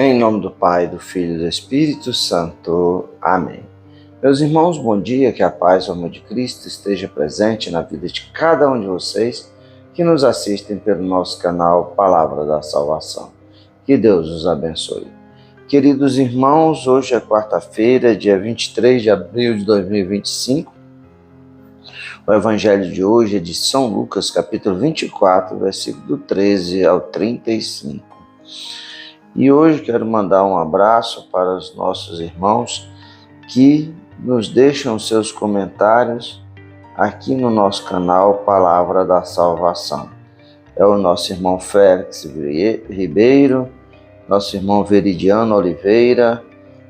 Em nome do Pai, do Filho e do Espírito Santo. Amém. Meus irmãos, bom dia, que a paz e o amor de Cristo esteja presente na vida de cada um de vocês que nos assistem pelo nosso canal Palavra da Salvação. Que Deus os abençoe. Queridos irmãos, hoje é quarta-feira, dia 23 de abril de 2025. O evangelho de hoje é de São Lucas, capítulo 24, versículo 13 ao 35. E hoje quero mandar um abraço para os nossos irmãos que nos deixam seus comentários aqui no nosso canal Palavra da Salvação. É o nosso irmão Félix Ribeiro, nosso irmão Veridiano Oliveira,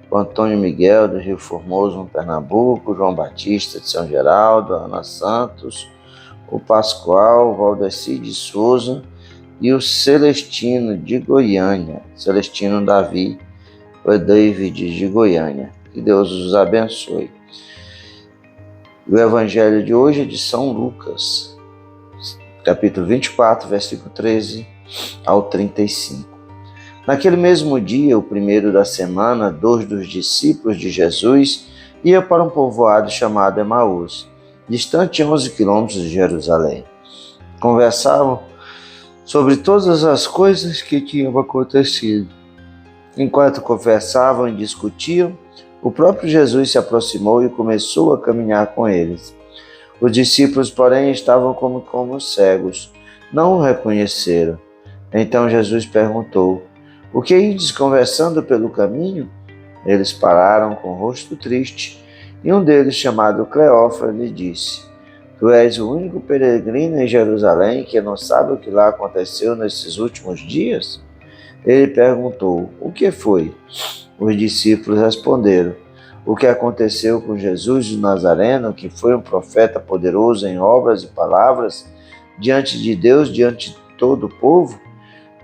o Antônio Miguel do Rio Formoso, no Pernambuco, João Batista de São Geraldo, Ana Santos, o Pascoal, o Valdeci de Souza e o Celestino de Goiânia, Celestino Davi, o David de Goiânia. Que Deus os abençoe. O evangelho de hoje é de São Lucas, capítulo 24, versículo 13 ao 35. Naquele mesmo dia, o primeiro da semana, 2 dos discípulos de Jesus ia para um povoado chamado Emaús, distante 11 quilômetros de Jerusalém. Conversavam sobre todas as coisas que tinham acontecido. Enquanto conversavam e discutiam, o próprio Jesus se aproximou e começou a caminhar com eles. Os discípulos, porém, estavam como cegos, não o reconheceram. Então Jesus perguntou: "O que ides conversando pelo caminho?" Eles pararam com o rosto triste, e um deles, chamado Cleófas, lhe disse: "Tu és o único peregrino em Jerusalém que não sabe o que lá aconteceu nesses últimos dias?" Ele perguntou: "O que foi?" Os discípulos responderam: "O que aconteceu com Jesus de Nazareno, que foi um profeta poderoso em obras e palavras, diante de Deus, diante de todo o povo.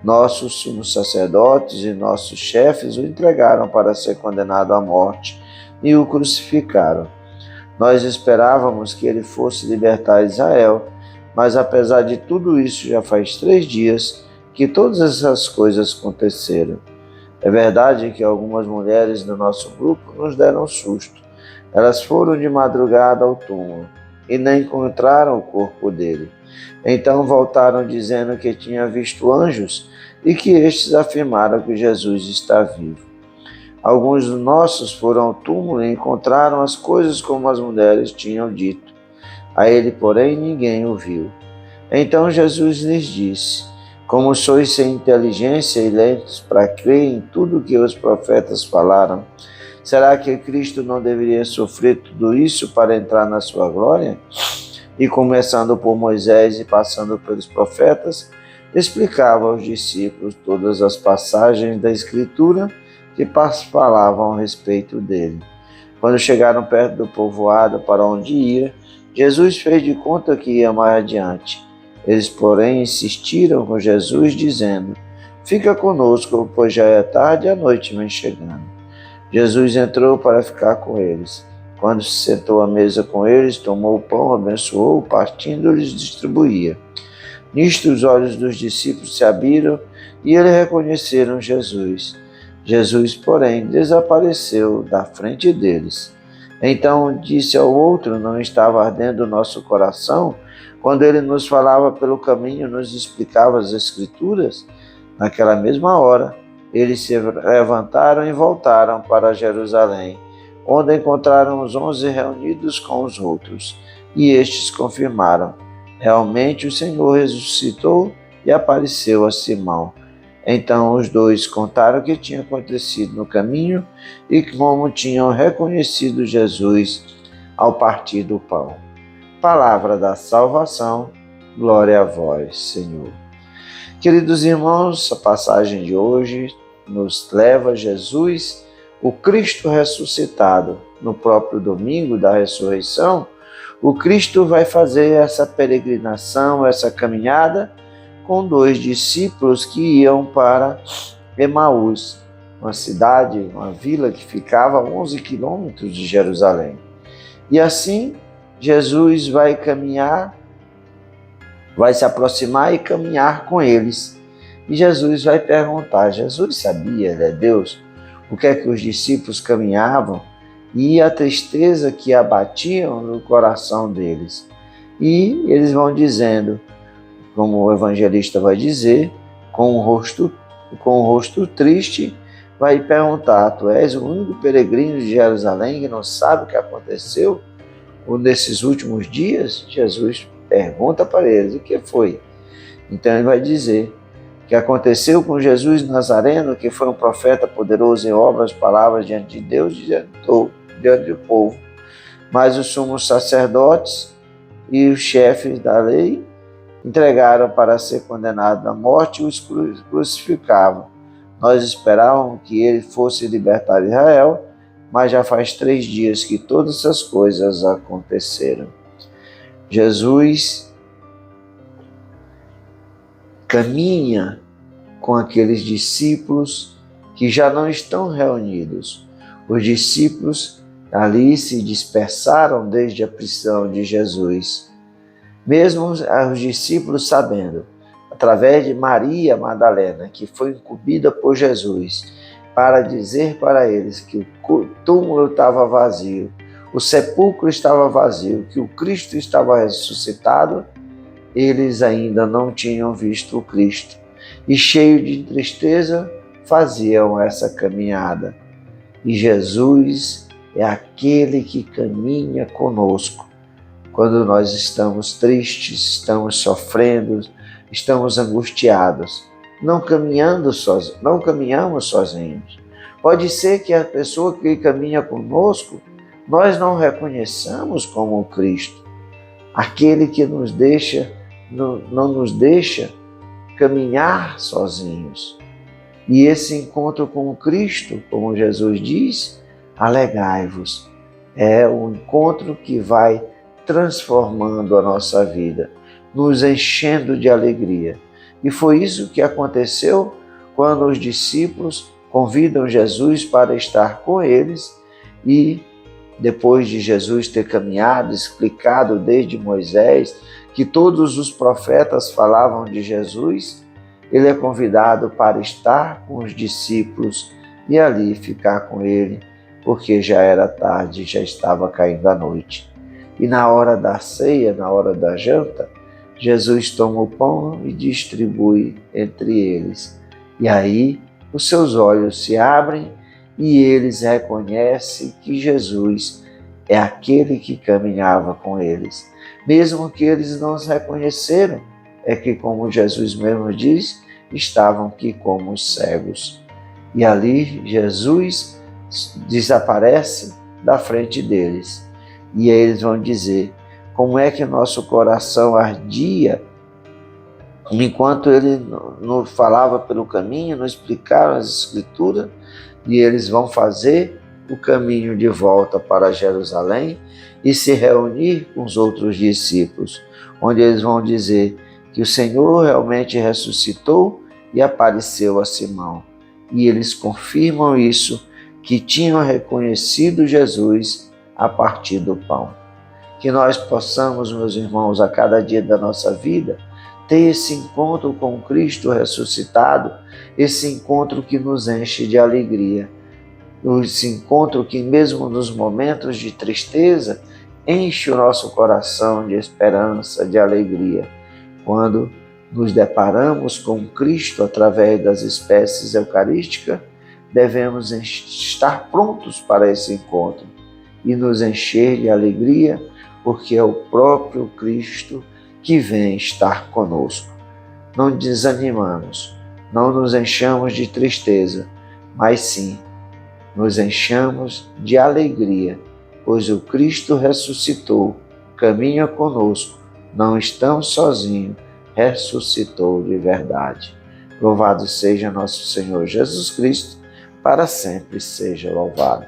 Nossos sumos sacerdotes e nossos chefes o entregaram para ser condenado à morte e o crucificaram. Nós esperávamos que ele fosse libertar Israel, mas apesar de tudo isso, já faz 3 dias que todas essas coisas aconteceram. É verdade que algumas mulheres do nosso grupo nos deram susto. Elas foram de madrugada ao túmulo e não encontraram o corpo dele. Então voltaram dizendo que tinham visto anjos e que estes afirmaram que Jesus está vivo. Alguns dos nossos foram ao túmulo e encontraram as coisas como as mulheres tinham dito. A ele, porém, ninguém o viu." Então Jesus lhes disse: "Como sois sem inteligência e lentos para crer em tudo o que os profetas falaram, será que Cristo não deveria sofrer tudo isso para entrar na sua glória?" E começando por Moisés e passando pelos profetas, explicava aos discípulos todas as passagens da Escritura que falavam a respeito dele. Quando chegaram perto do povoado para onde ia, Jesus fez de conta que ia mais adiante. Eles, porém, insistiram com Jesus, dizendo: "Fica conosco, pois já é tarde e a noite vem chegando." Jesus entrou para ficar com eles. Quando se sentou à mesa com eles, tomou o pão, abençoou, partindo-lhes, distribuía. Nisto os olhos dos discípulos se abriram e eles reconheceram Jesus. Jesus, porém, desapareceu da frente deles. Então disse ao outro: "Não estava ardendo o nosso coração quando ele nos falava pelo caminho, nos explicava as Escrituras?" Naquela mesma hora, eles se levantaram e voltaram para Jerusalém, onde encontraram os 11 reunidos com os outros, e estes confirmaram: "Realmente o Senhor ressuscitou e apareceu a Simão." Então os dois contaram o que tinha acontecido no caminho e como tinham reconhecido Jesus ao partir do pão. Palavra da salvação, glória a vós, Senhor. Queridos irmãos, a passagem de hoje nos leva a Jesus, o Cristo ressuscitado. No próprio domingo da ressurreição, o Cristo vai fazer essa peregrinação, essa caminhada com 2 discípulos que iam para Emaús, uma cidade, uma vila que ficava a 11 quilômetros de Jerusalém. E assim, Jesus vai caminhar, vai se aproximar e caminhar com eles. E Jesus vai perguntar. Jesus sabia, ele é Deus, o que é que os discípulos caminhavam e a tristeza que abatiam no coração deles. E eles vão dizendo, como o evangelista vai dizer, com o rosto triste, vai perguntar: tu és o único peregrino de Jerusalém que não sabe o que aconteceu nesses últimos dias? Jesus pergunta para eles: o que foi? Então ele vai dizer que aconteceu com Jesus Nazareno, que foi um profeta poderoso em obras, palavras diante de Deus e diante do povo. Mas os sumos sacerdotes e os chefes da lei entregaram para ser condenado à morte e os crucificavam. Nós esperávamos que ele fosse libertar Israel, mas já faz 3 dias que todas essas coisas aconteceram. Jesus caminha com aqueles discípulos que já não estão reunidos. Os discípulos ali se dispersaram desde a prisão de Jesus. Mesmo os discípulos sabendo, através de Maria Madalena, que foi incumbida por Jesus, para dizer para eles que o túmulo estava vazio, o sepulcro estava vazio, que o Cristo estava ressuscitado, eles ainda não tinham visto o Cristo. E cheios de tristeza, faziam essa caminhada. E Jesus é aquele que caminha conosco. Quando nós estamos tristes, estamos sofrendo, estamos angustiados, não caminhamos sozinhos. Pode ser que a pessoa que caminha conosco, nós não reconheçamos como Cristo, aquele que não nos deixa caminhar sozinhos. E esse encontro com o Cristo, como Jesus diz, alegrai-vos, é um encontro que vai transformando a nossa vida, nos enchendo de alegria. E foi isso que aconteceu quando os discípulos convidam Jesus para estar com eles e depois de Jesus ter caminhado, explicado desde Moisés que todos os profetas falavam de Jesus, ele é convidado para estar com os discípulos e ali ficar com ele, porque já era tarde, já estava caindo a noite. E na hora da ceia, na hora da janta, Jesus toma o pão e distribui entre eles. E aí os seus olhos se abrem e eles reconhecem que Jesus é aquele que caminhava com eles. Mesmo que eles não os reconheceram, é que, como Jesus mesmo diz, estavam aqui como os cegos. E ali Jesus desaparece da frente deles. E aí eles vão dizer como é que nosso coração ardia enquanto ele não falava pelo caminho, não explicaram as Escrituras, e eles vão fazer o caminho de volta para Jerusalém e se reunir com os outros discípulos, onde eles vão dizer que o Senhor realmente ressuscitou e apareceu a Simão. E eles confirmam isso, que tinham reconhecido Jesus a partir do pão. Que nós possamos, meus irmãos, a cada dia da nossa vida, ter esse encontro com Cristo ressuscitado, esse encontro que nos enche de alegria, esse encontro que mesmo nos momentos de tristeza, enche o nosso coração de esperança, de alegria. Quando nos deparamos com Cristo através das espécies eucarísticas, devemos estar prontos para esse encontro e nos encher de alegria, porque é o próprio Cristo que vem estar conosco. Não desanimamos, não nos enchamos de tristeza, mas sim nos enchamos de alegria, pois o Cristo ressuscitou, caminha conosco, não estamos sozinhos, ressuscitou de verdade. Louvado seja nosso Senhor Jesus Cristo, para sempre seja louvado.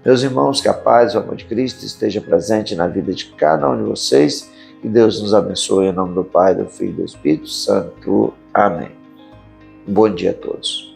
Meus irmãos, que a paz e o amor de Cristo esteja presente na vida de cada um de vocês. Que Deus nos abençoe em nome do Pai, do Filho e do Espírito Santo. Amém. Bom dia a todos.